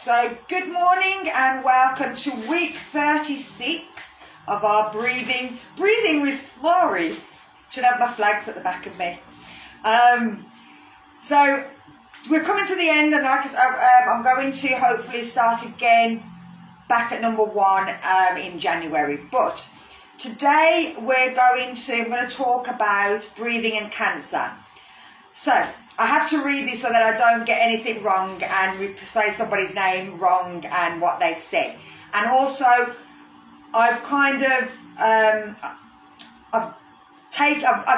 So good morning and welcome to week 36 of our breathing with Florrie. Should have my flags at the back of me. So we're coming to the end, and I'm going to hopefully start again back at number 1 in January. But today I'm going to talk about breathing and cancer. So I have to read this so that I don't get anything wrong and say somebody's name wrong and what they've said. And also, I've kind of I've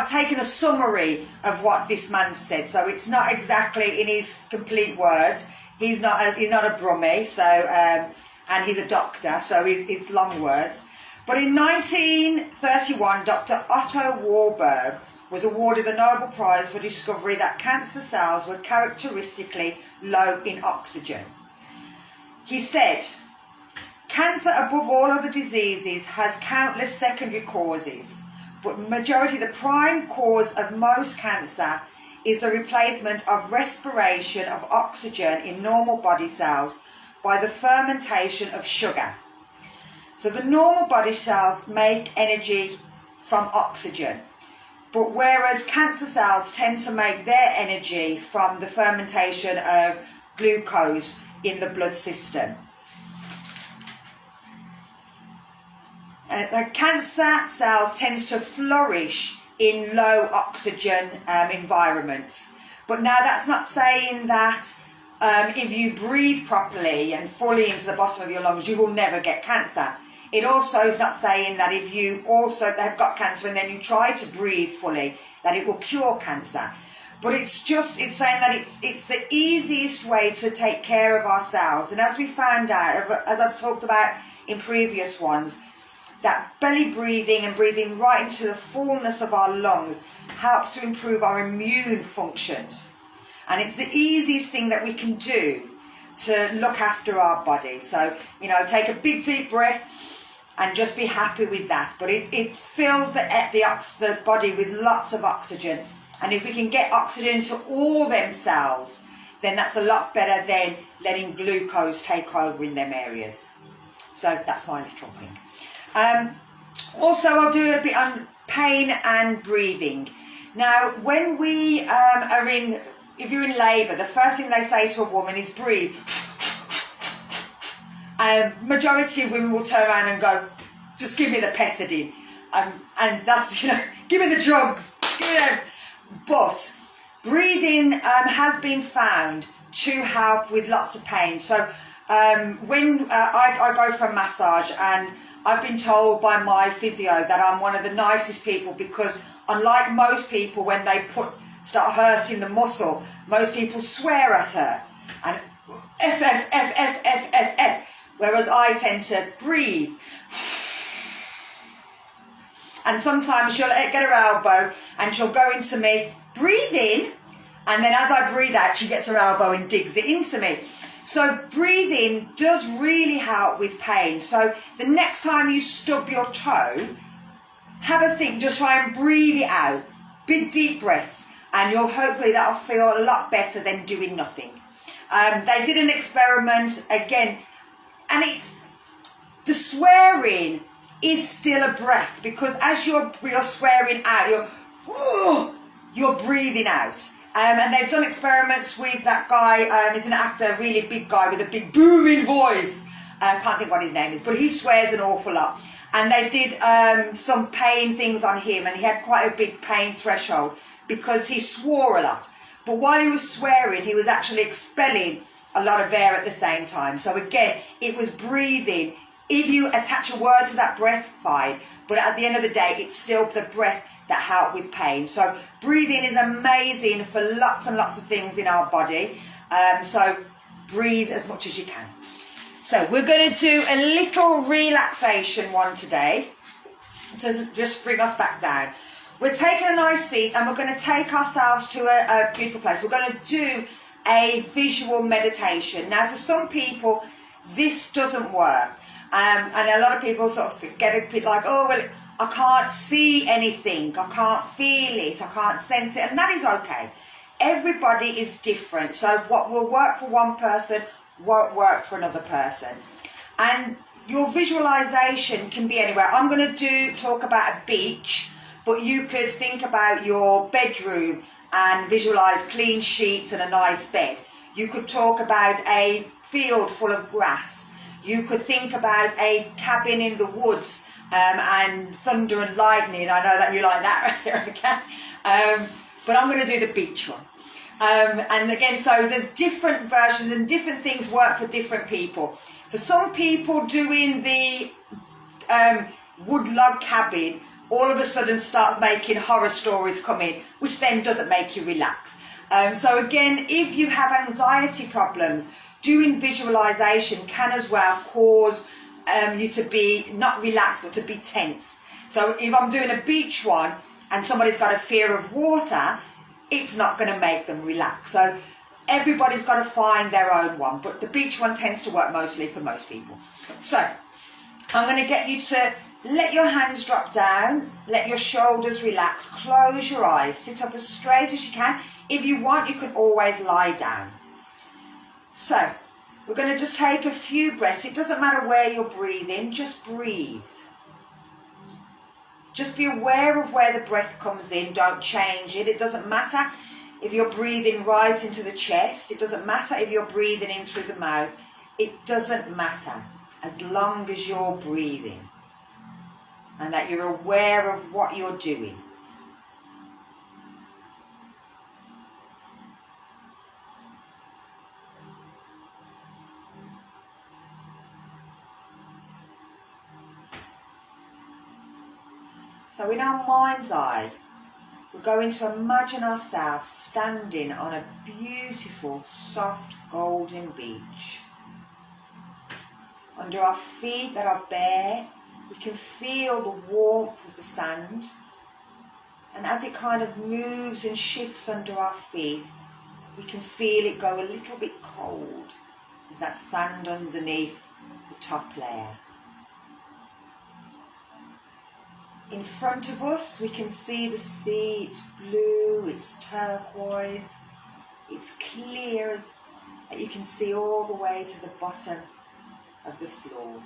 taken a summary of what this man said. So it's not exactly in his complete words. He's not a brummie, so and he's a doctor, so it's long words. But in 1931, Dr. Otto Warburg was awarded the Nobel Prize for discovery that cancer cells were characteristically low in oxygen. He said, "Cancer, above all other diseases, has countless secondary causes, but the prime cause of most cancer is the replacement of respiration of oxygen in normal body cells by the fermentation of sugar. So the normal body cells make energy from oxygen, but whereas cancer cells tend to make their energy from the fermentation of glucose in the blood system. Cancer cells tends to flourish in low oxygen environments. But now that's not saying that if you breathe properly and fully into the bottom of your lungs, you will never get cancer. It also is not saying that if you also have got cancer and then you try to breathe fully, that it will cure cancer. But it's saying that it's the easiest way to take care of ourselves. And as we found out, as I've talked about in previous ones, that belly breathing and breathing right into the fullness of our lungs helps to improve our immune functions. And it's the easiest thing that we can do to look after our body. So, take a big deep breath and just be happy with that. But it fills the body with lots of oxygen. And if we can get oxygen to all them cells, then that's a lot better than letting glucose take over in them areas. So that's my little thing. Also, I'll do a bit on pain and breathing. Now, when we if you're in labour, the first thing they say to a woman is breathe. Majority of women will turn around and go, just give me the pethidine. And that's, give me the drugs. But breathing has been found to help with lots of pain. So when I go for a massage, and I've been told by my physio that I'm one of the nicest people, because unlike most people, when they start hurting the muscle, most people swear at her and F, F, F, F, F, F, F, whereas I tend to breathe. And sometimes she'll get her elbow and she'll go into me, breathe in, and then as I breathe out, she gets her elbow and digs it into me. So breathing does really help with pain. So the next time you stub your toe, have a think, just try and breathe it out. Big deep breaths, and hopefully that'll feel a lot better than doing nothing. They did an experiment again, and the swearing is still a breath, because as you're swearing out, you're breathing out. And they've done experiments with that guy, he's an actor, a really big guy with a big booming voice. I can't think what his name is, but he swears an awful lot. And they did some pain things on him, and he had quite a big pain threshold because he swore a lot. But while he was swearing, he was actually expelling a lot of air at the same time. So again, it was breathing. If you attach a word to that breath, fine. But at the end of the day, it's still the breath that help with pain. So breathing is amazing for lots and lots of things in our body. So breathe as much as you can. So we're going to do a little relaxation one today to just bring us back down. We're taking a nice seat and we're going to take ourselves to a beautiful place. We're going to do a visual meditation. Now, for some people, this doesn't work. And a lot of people sort of get a bit like, oh, well, I can't see anything, I can't feel it, I can't sense it, and that is okay. Everybody is different, so what will work for one person won't work for another person. And your visualization can be anywhere. I'm going to talk about a beach, but you could think about your bedroom and visualize clean sheets and a nice bed. You could talk about a field full of grass. You could think about a cabin in the woods and thunder and lightning. I know that you like that, Erica. But I'm going to do the beach one. And again, so there's different versions and different things work for different people. For some people, doing the wood log cabin all of a sudden starts making horror stories come in, which then doesn't make you relax. So again, if you have anxiety problems, doing visualization can as well cause you to be not relaxed, but to be tense. So if I'm doing a beach one and somebody's got a fear of water, it's not going to make them relax. So everybody's got to find their own one, but the beach one tends to work mostly for most people. So I'm going to get you to let your hands drop down, let your shoulders relax, close your eyes, sit up as straight as you can. If you want, you can always lie down. So we're going to just take a few breaths. It doesn't matter where you're breathing, just breathe. Just be aware of where the breath comes in. Don't change it. It doesn't matter if you're breathing right into the chest. It doesn't matter if you're breathing in through the mouth. It doesn't matter as long as you're breathing and that you're aware of what you're doing. So in our mind's eye, we're going to imagine ourselves standing on a beautiful, soft, golden beach. Under our feet that are bare, we can feel the warmth of the sand. And as it kind of moves and shifts under our feet, we can feel it go a little bit cold as that sand underneath the top layer. In front of us, we can see the sea. It's blue, it's turquoise, it's clear, that you can see all the way to the bottom of the floor.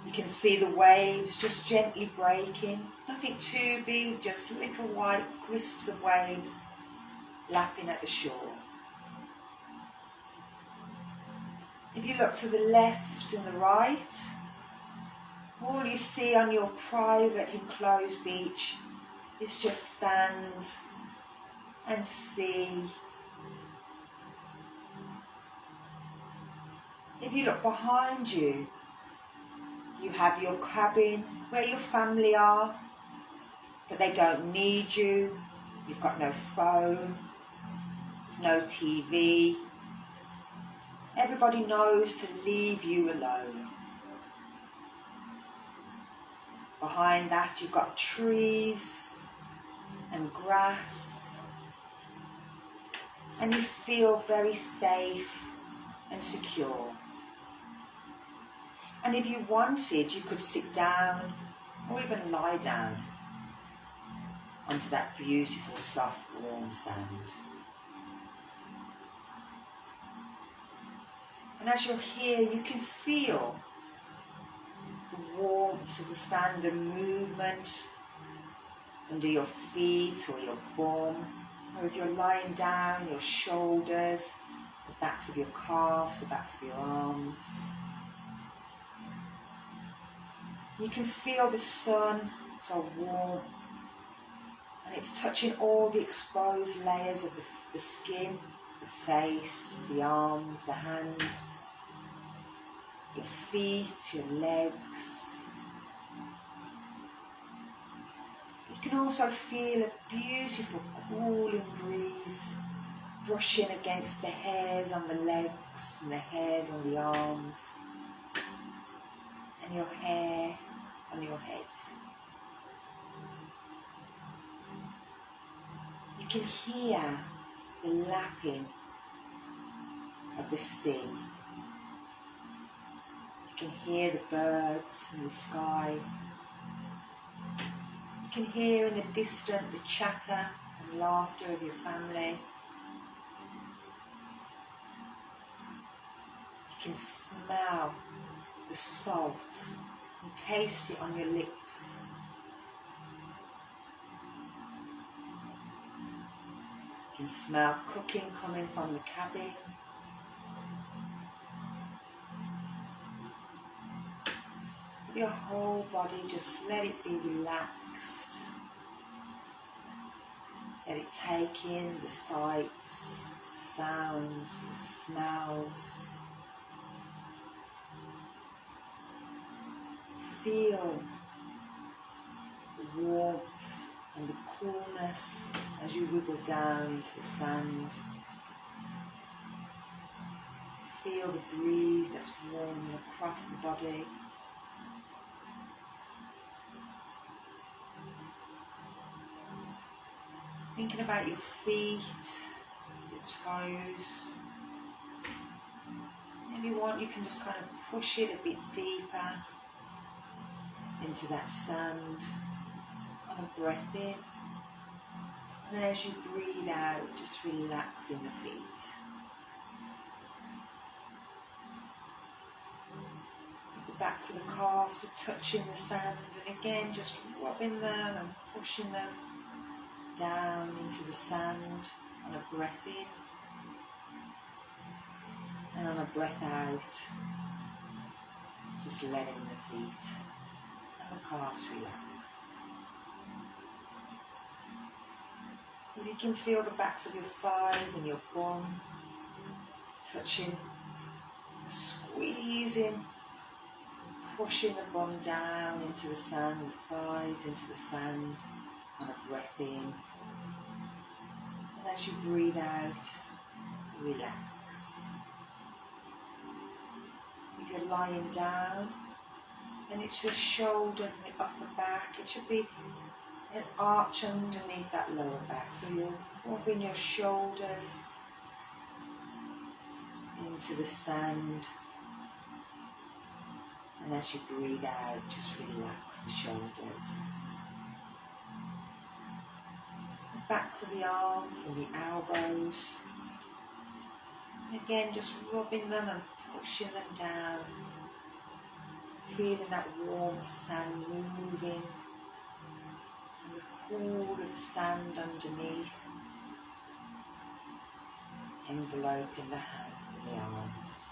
You can see the waves just gently breaking, nothing too big, just little white crisps of waves lapping at the shore. If you look to the left and the right, all you see on your private enclosed beach is just sand and sea. If you look behind you, you have your cabin where your family are, but they don't need you. You've got no phone, there's no TV. Everybody knows to leave you alone. Behind that, you've got trees and grass, and you feel very safe and secure. And if you wanted, you could sit down or even lie down onto that beautiful, soft, warm sand. And as you're here, you can feel the warmth of the sand, the movement under your feet or your bum, or if you're lying down, your shoulders, the backs of your calves, the backs of your arms. You can feel the sun so warm, and it's touching all the exposed layers of the skin, the face, the arms, the hands, your feet, your legs. You can also feel a beautiful cooling breeze brushing against the hairs on the legs and the hairs on the arms and your hair on your head. You can hear the lapping of the sea. You can hear the birds in the sky. You can hear in the distance the chatter and laughter of your family. can smell the salt and taste it on your lips. You can smell cooking coming from the cabin. With your whole body, just let it be relaxed. Let it take in the sights, the sounds, the smells. Feel the warmth and the coolness as you wiggle down into the sand. Feel the breeze that's warming across the body. Thinking about your feet, your toes. If you want, you can just kind of push it a bit deeper into that sand on a breath in. And then as you breathe out, just relaxing the feet. If the backs of the calves are touching the sand, and again just rubbing them and pushing them down into the sand on a breath in. And on a breath out, just letting the feet and the calves relax. If you can feel the backs of your thighs and your bum touching, squeezing, pushing the bum down into the sand, the thighs into the sand on a breath in. And as you breathe out, relax. If you're lying down, then it's your shoulders and the upper back. It should be an arch underneath that lower back. So you're rubbing your shoulders into the sand. And as you breathe out, just relax the shoulders. The backs of the arms and the elbows. And again, just rubbing them and pushing them down. Feeling that warmth sand moving. And the cool of the sand underneath. Enveloping the hands and the arms.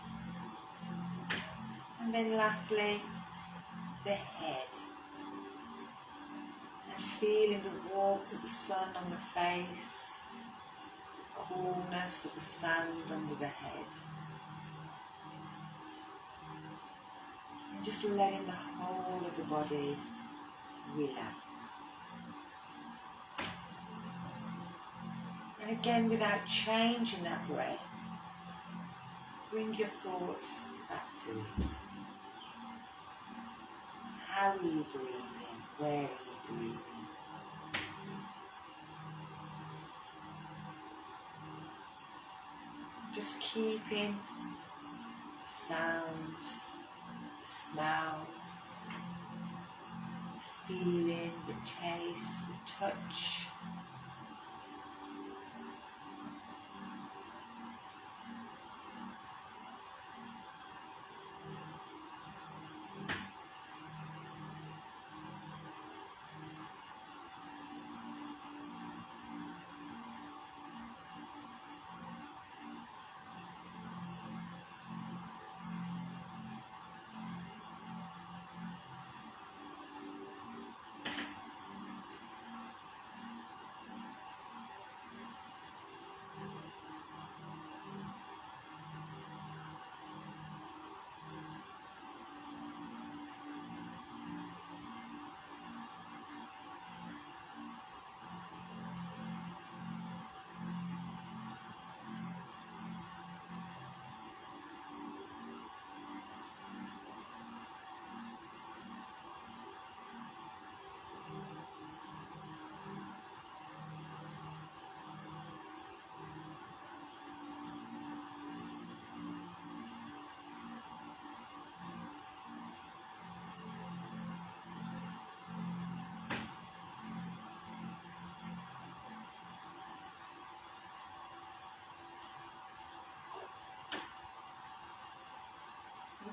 And then lastly, the head. And feeling the warmth of the sun on the face, the coolness of the sand under the head. And just letting the whole of the body relax. And again, without changing that breath, bring your thoughts back to it. How are you breathing? Where are you breathing? Just keeping the sounds, the smells, the feeling, the taste, the touch.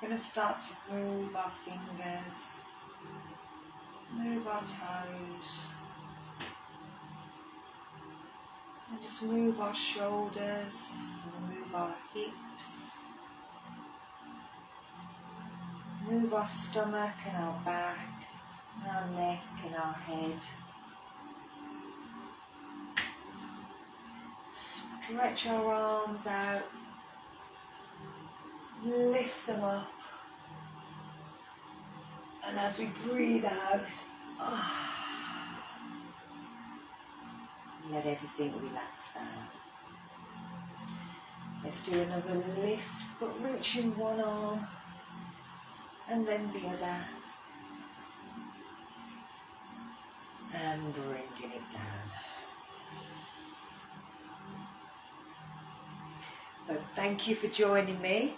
going to start to move our fingers, move our toes, and just move our shoulders, and move our hips, move our stomach and our back, and our neck and our head. Stretch our arms out, lift them up, and as we breathe out, let everything relax down. Let's do another lift, but reaching one arm and then the other, and bringing it down. So thank you for joining me.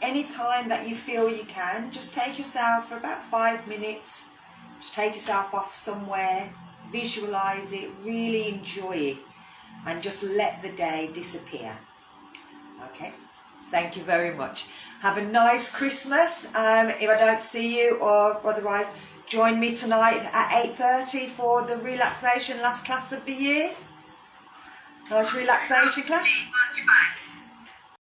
Anytime that you feel you can, just take yourself for about 5 minutes, just take yourself off somewhere, visualize it, really enjoy it, and just let the day disappear. Okay, thank you very much. Have a nice Christmas. If I don't see you, or otherwise, join me tonight at 8:30 for the relaxation last class of the year. Nice relaxation class.